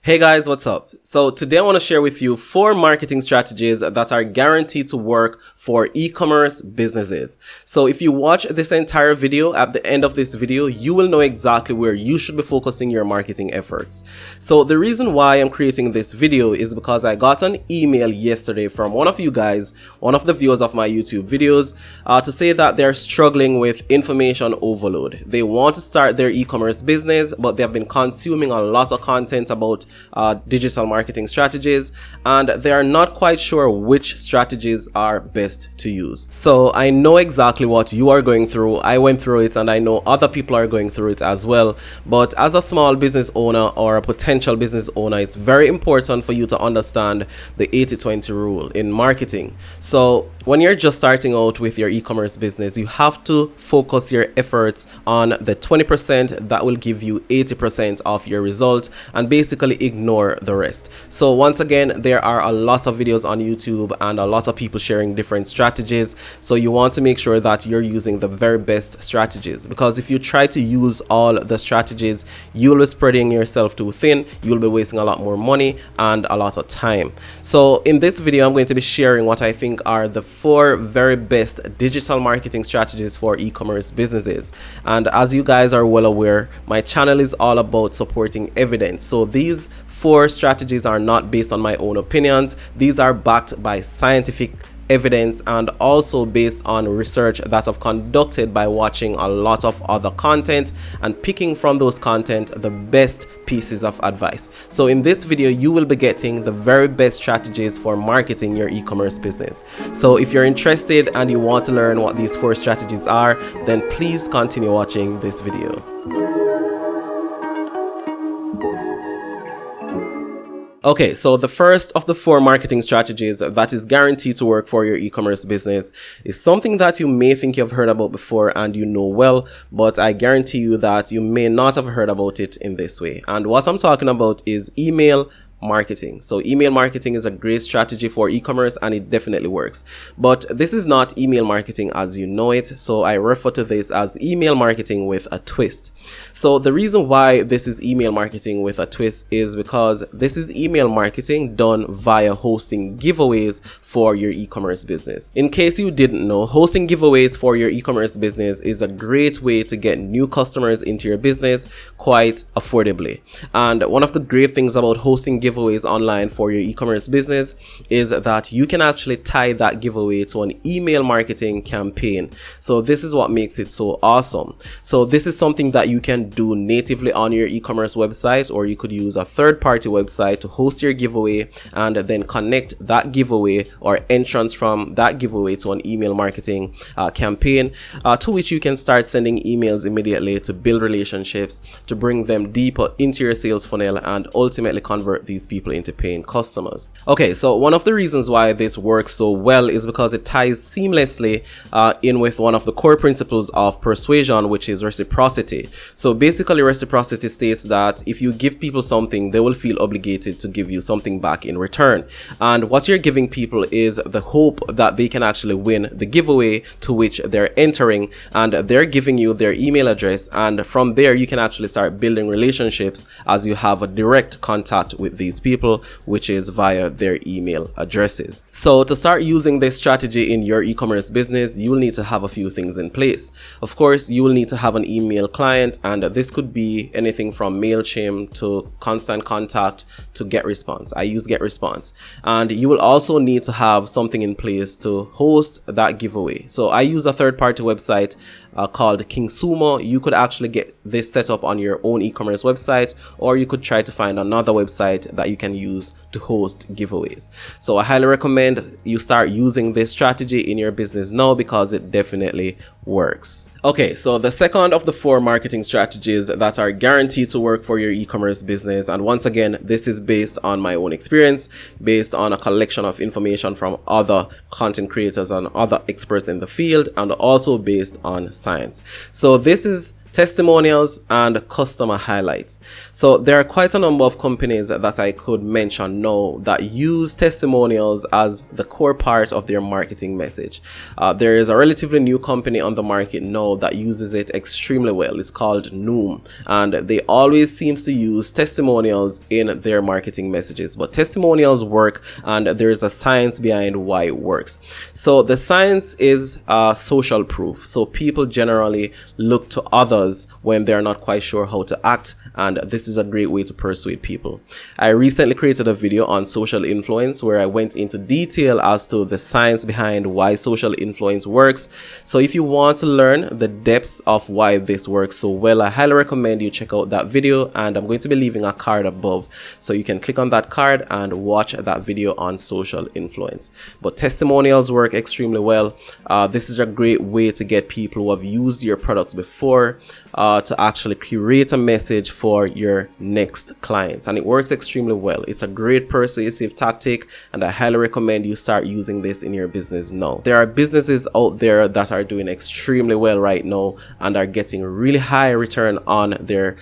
Hey guys, what's up? So today I want to share with you 4 marketing strategies that are guaranteed to work for e-commerce businesses. So if you watch this entire video, at the end of this video, you will know exactly where you should be focusing your marketing efforts. So the reason why I'm creating this video is because I got an email yesterday from one of you guys, one of the viewers of my YouTube videos, to say that they're struggling with information overload. They want to start their e-commerce business, but they've been consuming a lot of content about digital marketing strategies, and they are not quite sure which strategies are best to use. So I know exactly what you are going through. I went through it, and I know other people are going through it as well. But as a small business owner or a potential business owner, it's very important for you to understand the 80-20 rule in marketing. So when you're just starting out with your e-commerce business, you have to focus your efforts on the 20% that will give you 80% of your result, and basically ignore the rest. So once again, there are a lot of videos on YouTube and a lot of people sharing different strategies. So you want to make sure that you're using the very best strategies, because if you try to use all the strategies, you'll be spreading yourself too thin. You'll be wasting a lot more money and a lot of time. So in this video, I'm going to be sharing what I think are the 4 very best digital marketing strategies for e-commerce businesses. And as you guys are well aware, my channel is all about supporting evidence. So these 4 strategies are not based on my own opinions. These are backed by scientific evidence and also based on research that I've conducted by watching a lot of other content and picking from those content the best pieces of advice. So in this video, you will be getting the very best strategies for marketing your e-commerce business. So if you're interested and you want to learn what these 4 strategies are, then please continue watching this video. Okay, so the first of the 4 marketing strategies that is guaranteed to work for your e-commerce business is something that you may think you've heard about before and you know well, but I guarantee you that you may not have heard about it in this way. And what I'm talking about is email marketing. So email marketing is a great strategy for e-commerce and it definitely works. But this is not email marketing as you know it. So I refer to this as email marketing with a twist. So the reason why this is email marketing with a twist is because this is email marketing done via hosting giveaways for your e-commerce business. In case you didn't know, hosting giveaways for your e-commerce business is a great way to get new customers into your business quite affordably. And one of the great things about hosting giveaways online for your e-commerce business is that you can actually tie that giveaway to an email marketing campaign. So this is what makes it so awesome. So this is something that you can do natively on your e-commerce website, or you could use a third-party website to host your giveaway and then connect that giveaway or entrance from that giveaway to an email marketing campaign to which you can start sending emails immediately to build relationships, to bring them deeper into your sales funnel and ultimately convert these people into paying customers. Okay, so one of the reasons why this works so well is because it ties seamlessly in with one of the core principles of persuasion, which is reciprocity. So basically, reciprocity states that if you give people something, they will feel obligated to give you something back in return. And what you're giving people is the hope that they can actually win the giveaway to which they're entering, and they're giving you their email address, and from there you can actually start building relationships as you have a direct contact with these people, which is via their email addresses. So to start using this strategy in your e-commerce business, you will need to have a few things in place. Of course, you will need to have an email client, and this could be anything from MailChimp to Constant Contact to GetResponse. I use GetResponse. And you will also need to have something in place to host that giveaway. So I use a third-party website called KingSumo. You could actually get this set up on your own e-commerce website, or you could try to find another website that you can use to host giveaways. So I highly recommend you start using this strategy in your business now, because it definitely works. Okay, so the second of the 4 marketing strategies that are guaranteed to work for your e-commerce business, and once again, this is based on my own experience, based on a collection of information from other content creators and other experts in the field, and also based on science. So this is testimonials, and customer highlights. So there are quite a number of companies that I could mention now that use testimonials as the core part of their marketing message. There is a relatively new company on the market now that uses it extremely well. It's called Noom, and they always seems to use testimonials in their marketing messages. But testimonials work, and there's a science behind why it works. So the science is social proof. So people generally look to others when they're not quite sure how to act, and this is a great way to persuade people. I recently created a video on social influence where I went into detail as to the science behind why social influence works. So if you want to learn the depths of why this works so well, I highly recommend you check out that video, and I'm going to be leaving a card above so you can click on that card and watch that video on social influence. But testimonials work extremely well. This is a great way to get people who have used your products before to actually create a message for your next clients, and it works extremely well. It's a great persuasive tactic, and I highly recommend you start using this in your business now. There are businesses out there that are doing extremely well right now and are getting really high return on their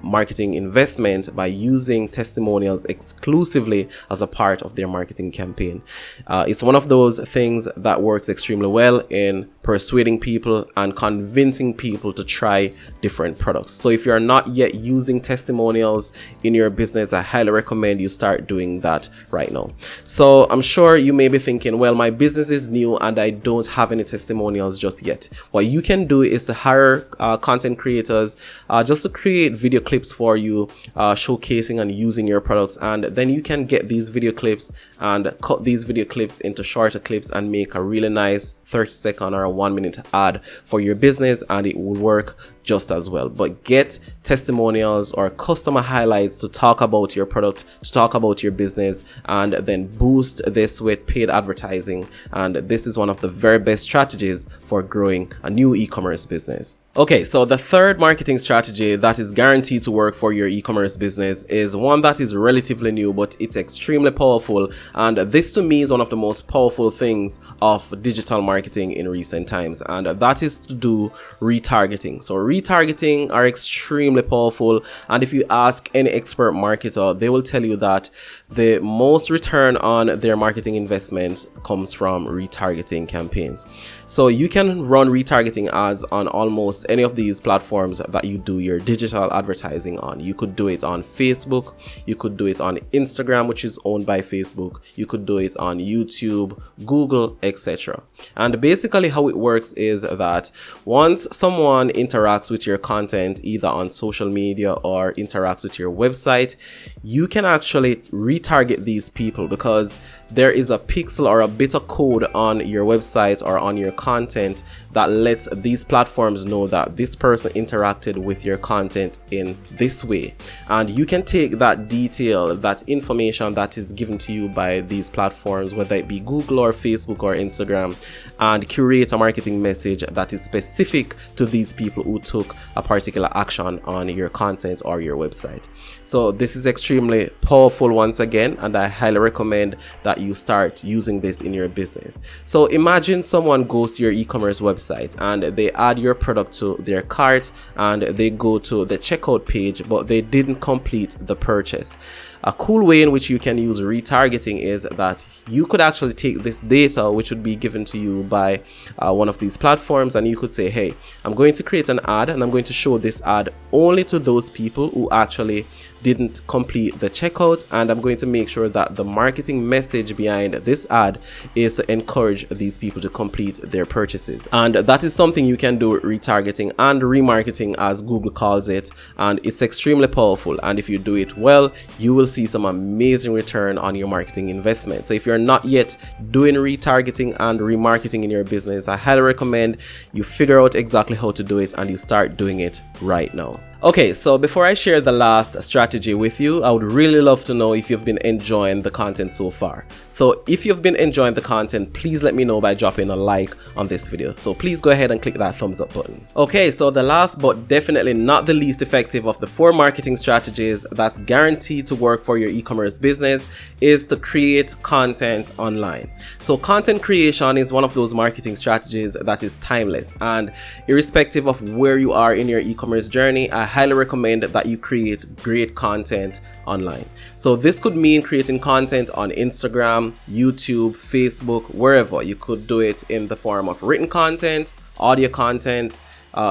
marketing investment by using testimonials exclusively as a part of their marketing campaign. It's one of those things that works extremely well in persuading people and convincing people to try different products. So if you're not yet using testimonials in your business, I highly recommend you start doing that right now. So I'm sure you may be thinking, well, my business is new and I don't have any testimonials just yet. What you can do is to hire content creators just to create video clips for you, showcasing and using your products, and then you can get these video clips and cut these video clips into shorter clips and make a really nice 30-second or a 1-minute ad for your business, and it will work just as well. But get testimonials or customer highlights to talk about your product, to talk about your business, and then boost this with paid advertising. And this is one of the very best strategies for growing a new e-commerce business. Okay, so the third marketing strategy that is guaranteed to work for your e-commerce business is one that is relatively new, but it's extremely powerful. And this to me is one of the most powerful things of digital marketing in recent times, and that is to do retargeting. So retargeting are extremely powerful, and if you ask any expert marketer, they will tell you that the most return on their marketing investment comes from retargeting campaigns. So you can run retargeting ads on almost any of these platforms that you do your digital advertising on. You could do it on Facebook, you could do it on Instagram, which is owned by Facebook, you could do it on YouTube, Google, etc. And basically how it works is that once someone interacts with your content either on social media or interacts with your website, you can actually retarget these people because there is a pixel or a bit of code on your website or on your content that lets these platforms know that this person interacted with your content in this way. And you can take that detail, that information that is given to you by these platforms, whether it be Google or Facebook or Instagram, and curate a marketing message that is specific to these people who took a particular action on your content or your website. So this is extremely powerful once again, and I highly recommend that you start using this in your business. So imagine someone goes to your e-commerce website and they add your product to their cart and they go to the checkout page, but they didn't complete the purchase. A cool way in which you can use retargeting is that you could actually take this data, which would be given to you by one of these platforms, and you could say, hey, I'm going to create an ad and I'm going to show this ad only to those people who actually didn't complete the checkout, and I'm going to make sure that the marketing message behind this ad is to encourage these people to complete their purchases. And that is something you can do with retargeting and remarketing, as Google calls it, and it's extremely powerful. And if you do it well, you will see some amazing return on your marketing investment. So if you're not yet doing retargeting and remarketing in your business, I highly recommend you figure out exactly how to do it and you start doing it right now. Okay, so before I share the last strategy with you, I would really love to know if you've been enjoying the content so far. So if you've been enjoying the content, please let me know by dropping a like on this video. So please go ahead and click that thumbs up button. Okay, so the last but definitely not the least effective of the 4 marketing strategies that's guaranteed to work for your e-commerce business is to create content online. So content creation is one of those marketing strategies that is timeless, and irrespective of where you are in your e-commerce e-commerce journey, I highly recommend that you create great content online. So this could mean creating content on Instagram, YouTube, Facebook, wherever. You could do it in the form of written content, audio content,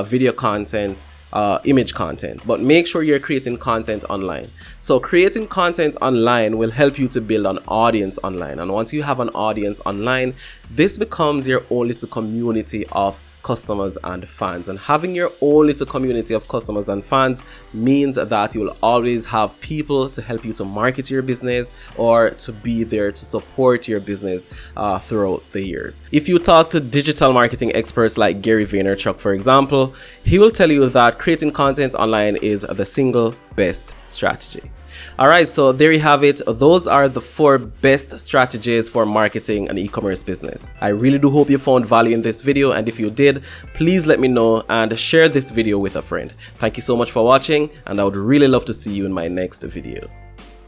video content, image content, but make sure you're creating content online. So creating content online will help you to build an audience online, and once you have an audience online, this becomes your own little community of customers and fans. And having your own little community of customers and fans means that you will always have people to help you to market your business or to be there to support your business throughout the years. If you talk to digital marketing experts like Gary Vaynerchuk, for example, he will tell you that creating content online is the single best strategy. Alright, so there you have it. Those are the 4 best strategies for marketing an e-commerce business. I really do hope you found value in this video, and if you did, please let me know and share this video with a friend. Thank you so much for watching, and I would really love to see you in my next video.